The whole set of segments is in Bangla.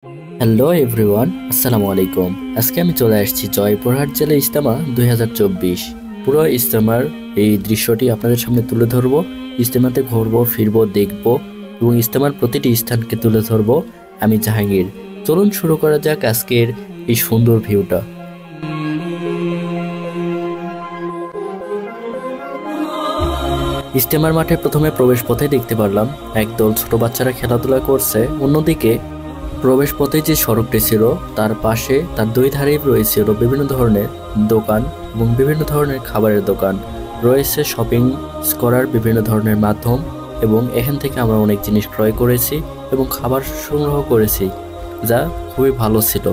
হ্যালো এভরিওয়ান, আসসালামু আলাইকুম। আজকে আমি চলে আসছি জয়পুরহাট জেলা ইজতেমা 2024। পুরো ইজতেমার এই দৃশ্যটি আপনাদের সামনে তুলে ধরবো। ইজতেমাতে ঘুরবো, ফিরবো, দেখবো এবং ইজতেমার প্রতিটি স্থানকে তুলে ধরবো। আমি জাহাঙ্গীর। চলুন শুরু করা যাক আজকের এই সুন্দর ভিউটা। ইজতেমার মাঠে প্রথমে প্রবেশ পথে দেখতে পারলাম একদল ছোট বাচ্চারা খেলাধুলা করছে। অন্যদিকে প্রবেশ পথে যে সড়কটি ছিল তার পাশে তার দুই ধারেই রয়েছিল বিভিন্ন ধরনের দোকান এবং বিভিন্ন ধরনের খাবারের দোকান রয়েছে, শপিং করার বিভিন্ন ধরনের মাধ্যম, এবং এখান থেকে আমরা অনেক জিনিস ক্রয় করেছি এবং খাবার সংগ্রহ করেছি, যা খুবই ভালো ছিল।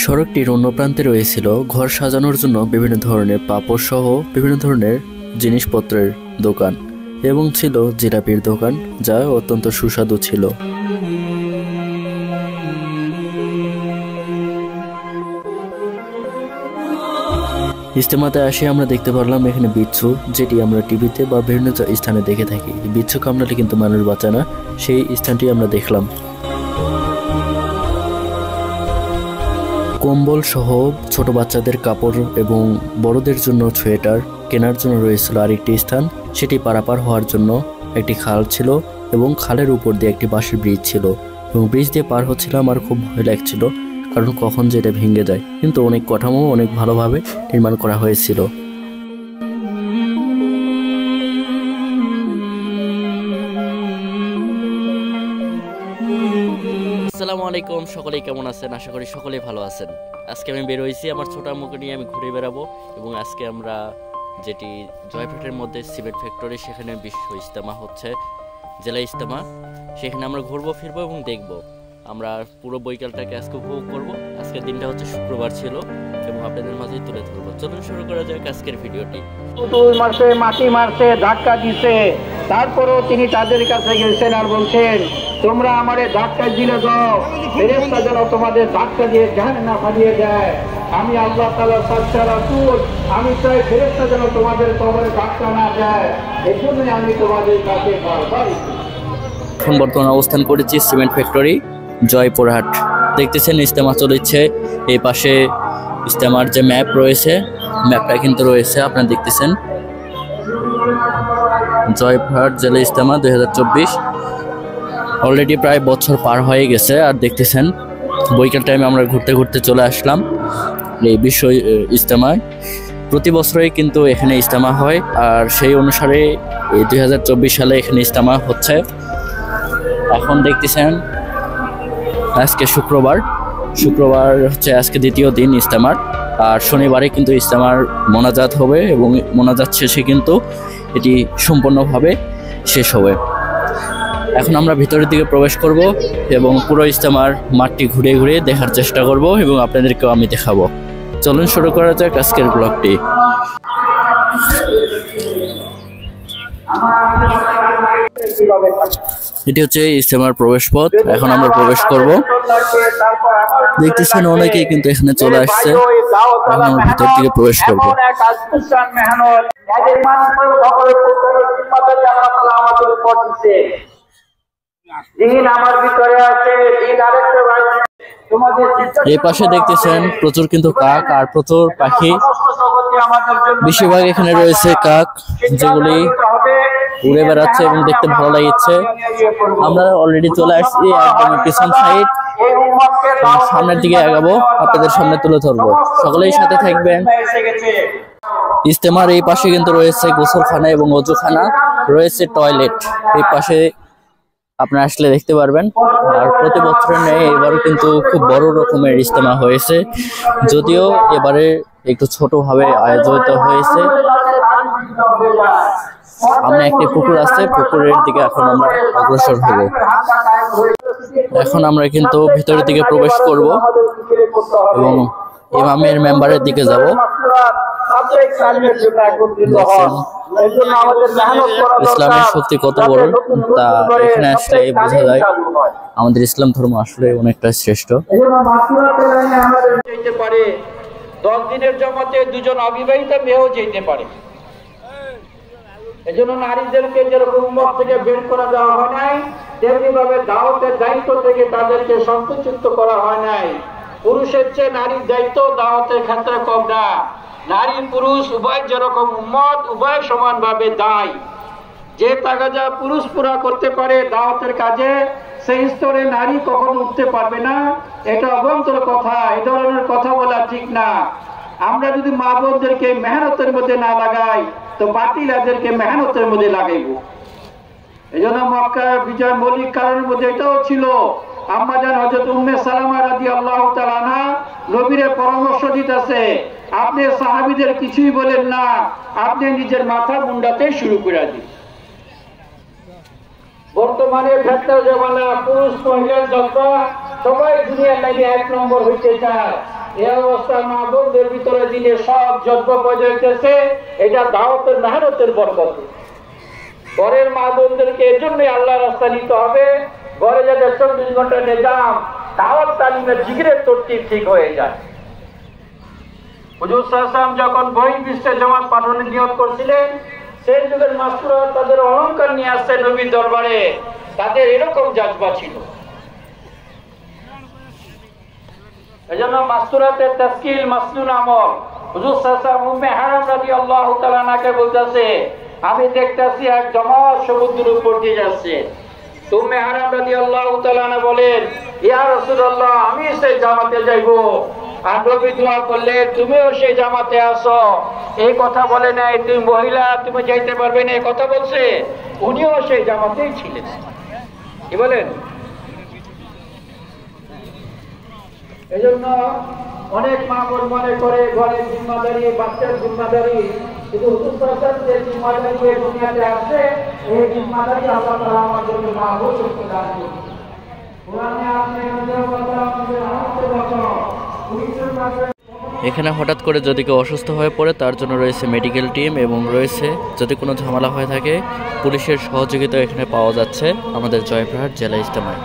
সড়কটির অন্য প্রান্তে রয়েছিল ঘর সাজানোর জন্য বিভিন্ন ধরনের পাপড় সহ বিভিন্ন ধরনের জিনিসপত্রের দোকান এবং ছিল জিলাপির দোকান, যা অত্যন্ত সুস্বাদু ছিল। ইজতেমাতে আসে আমরা দেখতে পারলাম এখানে বিচ্ছু, যেটি আমরা টিভিতে বা বিভিন্ন স্থানে দেখে থাকি। বিচ্ছু কামড়ালে কিন্তু মানুষ বাঁচে না, সেই স্থানটি আমরা দেখলাম। কম্বল সহ ছোট বাচ্চাদের কাপড় এবং বড়দের জন্য সোয়েটার কেনার জন্য রয়েছিল আরেকটি স্থান। সেটি পারাপার হওয়ার জন্য একটি খাল ছিল এবং খালের উপর দিয়ে একটি বাঁশের ব্রিজ ছিল, এবং ব্রিজ দিয়ে পার হচ্ছিলাম। আমার খুব ভয় লাগছিল, কারণ কখন যে এটা ভেঙে যায়, কিন্তু অনেক কাঠামো অনেক ভালোভাবে নির্মাণ করা হয়েছিল। আসসালামু আলাইকুম, সকলেই কেমন আছেন? আশা করি সকলেই ভালো আছেন। আজকে আমি বের হয়েছি আমার ছোট আম্মুকে নিয়ে, আমি ঘুরে বেড়াবো। এবং আজকে আমরা যেটি জয়পুরহাটের মধ্যে সিমেন্ট ফ্যাক্টরি, সেখানে বিশ্ব ইজতেমা হচ্ছে, জেলা ইজতেমা, সেখানে আমরা ঘুরবো, ফিরবো এবং দেখবো। আমরা পুরো বৈকালটাকে আজকে উপভোগ করবো। আজকের দিনটা হচ্ছে শুক্রবার ছিল এবং আপনাদের মাঝে তুলে ধরবো। চলুন শুরু করা যাক আজকের ভিডিওটি। মাটি মারছে, ধাক্কা দিছে, তারপরেও তিনি তাদের কাছে গেছেন আর বলছেন, তোমরা আমারে ধাক্কা দিলে দাও, ফেরেশতা যেন তোমাদের ধাক্কা দিয়ে জাহান্নামে ফালিয়ে দেয়। আমি আল্লাহ তাআলার সচ্চা রাসূল, আমি চাই ফেরেশতা যেন তোমাদের কবরে ধাক্কা না দেয়। এই জন্যই আমি তোমাদের কাছে বারবার। এখন বর্তমানে অবস্থান করেছি সিমেন্ট ফ্যাক্টরি জয়পুরহাট। দেখতেছেন ইজতেমা চলেছে, এই পাশে ইজতেমার যে ম্যাপ রয়েছে, ম্যাপটা কিন্তু রয়েছে, আপনারা দেখতেছেন জয়পুরহাট জেলা ইজতেমা 2024। অলরেডি প্রায় বছর পার হয়ে গেছে। আর দেখতেছেন বৈকাল টাইমে আমরা ঘুরতে ঘুরতে চলে আসলাম এই বিশ্ব ইজতেমায়। প্রতি বছরই কিন্তু এখানে ইজতেমা হয়, আর সেই অনুসারে এই 2024 সালে এখানে ইজতেমা হচ্ছে। এখন দেখতেছেন আজকে শুক্রবার হচ্ছে আজকে দ্বিতীয় দিন ইজতেমার, আর শনিবারে কিন্তু ইজতেমার মোনাজাত হবে এবং মোনাজাত শেষে কিন্তু এটি সম্পূর্ণভাবে শেষ হবে। এখন আমরা ভিতরের দিকে প্রবেশ করব এবং পুরো ইজতেমার মাঠটি ঘুরে ঘুরে দেখার চেষ্টা করব এবং আপনাদেরকেও আমি দেখাবো। চলুন শুরু করা যাক আজকের ব্লগটি। এটি হচ্ছে ইজতেমার প্রবেশ পথ। এখন আমরা প্রবেশ করব। দেখতেছেন অনেকেই কিন্তু এখানে চলে আসছে। এখন আমরা ভিতর দিকে প্রবেশ করব। এই পাশে দেখতেছেন প্রচুর কিন্তু কাক আর প্রচুর পাখি। বেশিরভাগ এখানে রয়েছে কাক, যেগুলি উড়ে বেড়াচ্ছে এবং দেখতে ভালো লাগছে। আমরা অলরেডি চলে আসছি একদম পিছন সাইড, সামনের দিকে আগাবো, আপনাদের সামনে তুলে ধরবো। সকলেই সাথে থাকবেন। ইজতেমার এই পাশে কিন্তু রয়েছে গোসলখানা এবং অজুখানা, রয়েছে টয়লেট। এই পাশে আপনারা আসলে দেখতে পারবেন। আর প্রতি বছরের ন্যায় এবারও কিন্তু খুব বড় রকমের ইজতেমা হয়েছে, যদিও এবারে একটু ছোটভাবে আয়োজিত হয়েছে। আমরা একটি পুকুর আছে, পুকুরের দিকে এখন আমরা অগ্রসর হব। এখন আমরা কিন্তু ভিতরের দিকে প্রবেশ করব এবং ইমামের মেম্বারের দিকে যাব। ইসলামের শক্তি কত বড় তা এখানে আসলে বোঝা যায়। আমাদের ইসলাম ধর্ম আসলে অনেকটা শ্রেষ্ঠ। 10 দিনের জমাতে দুজন অবিবাহিত মেয়েও যেতে পারে। এজন্য নারীদেরকে যেরকম উম্মত থেকে বের করে দেওয়া হয় নাই, তেমনি ভাবে দাওয়াতের দায়িত্ব থেকে তাদেরকে সন্তুষ্ট করা হয় নাই। পুরুষের চেয়ে নারীর দায়িত্ব দাওয়াতের ক্ষেত্রে কম না। নারী পুরুষ উভয় যেরকম উম্মত, উভয় সমানভাবে দায়ী। যে তাগাদা পুরুষ পুরা করতে পারে দাওয়াতের কাজে, সেই স্তরে নারী কখনো উঠতে পারবে না। এটা অভ্যন্তর কথা, এই ধরনের কথা বলা ঠিক না। আমরা যদি মা বোনদেরকে মেহনতের মধ্যে না লাগাই, তো বাতিলাদেরকে মেহনতের মধ্যে লাগাইব। এই জন্য মক্কা বিজয় মৌলিক কারণের মধ্যে এটাও ছিল। আম্মাজান হযরত উম্মে সালামা রাদিয়াল্লাহু তাআলা আনহা নবীর পরামর্শ দিতেছে, আপনি সাহাবীদের কিছুই বলেন না, আপনি নিজের মাথা মুন্ডাতে শুরু করে দিন। বর্তমানে ফেতনার জামানা, পুরুষ মহিলার জজ্বা সবাই দুনিয়ার লাইনে 1 নম্বর হইতে চায়। এই অবস্থা মা বোনদের ভিতরে দিলে সব জজ্বা পয়দা হইতেছে। এটা দাওয়াতের মেহনতের বরকত। ঘরের মা বোনদেরকে এর জন্যই আল্লাহ রাস্তা নিতে হবে। ঘরে যাতে 24 ঘন্টা নিজাম দাওয়াত তালিমের জিগরের তরতিব ঠিক হয়ে যায়। হুজুর সাল্লাল্লাহু আলাইহি ওয়াসাল্লাম যখন বহির্বিশ্বে জামাত পাঠানোর নিয়ত করছিলেন, সেই যুগের মাস্তুরা তাদের অলংকার নিয়ে আসছে নবীর দরবারে। তাদের এরকম জাজবা ছিল। এজন্য মাস্তুরাতের তাসকিল মাসনুন আমল। হুজুর সাল্লাল্লাহু আলাইহি ওয়াসাল্লাম উম্মে হারাম রাদিয়াল্লাহু তাআলা আনহাকে বলতেছে, আমি দেখতেছি এক জমাত সমুদ্রের উপর দিয়ে যাচ্ছে। উম্মে হারাম রাদিয়াল্লাহু তাআলা আনহা বলেন, ইয়া রাসূলুল্লাহ, আমি সেই জামাতে যাইব। আর নবী দোয়া করলে, তুমিও সেই জামাতে আসো। এই কথা বলে নাই তুমি মহিলা, তুমি যাইতে পারবে না, এই কথা বলছে। উনিও সেই জামাতেই ছিলেন। কি বলেন? এজন্য অনেক মা বোন মনে করে ঘরের জিম্মাদারি, বাচ্চার জিম্মাদারি, কিন্তু হুজুর সাল্লাল্লাহু আলাইহি ওয়াসাল্লাম যে জিম্মাদারি এই দুনিয়াতে আসছে, এই জিম্মাদারি আল্লাহ তাআলা আমাদের মা বোনকে দান করেছেন। কোরআনে আপনি আমাদের কথা, আমাদের হাতে বসাও। এখানে হঠাৎ করে যদি কেউ অসুস্থ হয়ে পড়ে, তার জন্য রয়েছে মেডিকেল টিম এবং রয়েছে যদি কোনো ঝামেলা হয়ে থাকে পুলিশের সহযোগিতা এখানে পাওয়া যাচ্ছে আমাদের জয়পুরহাট জেলা ইজতেমায়।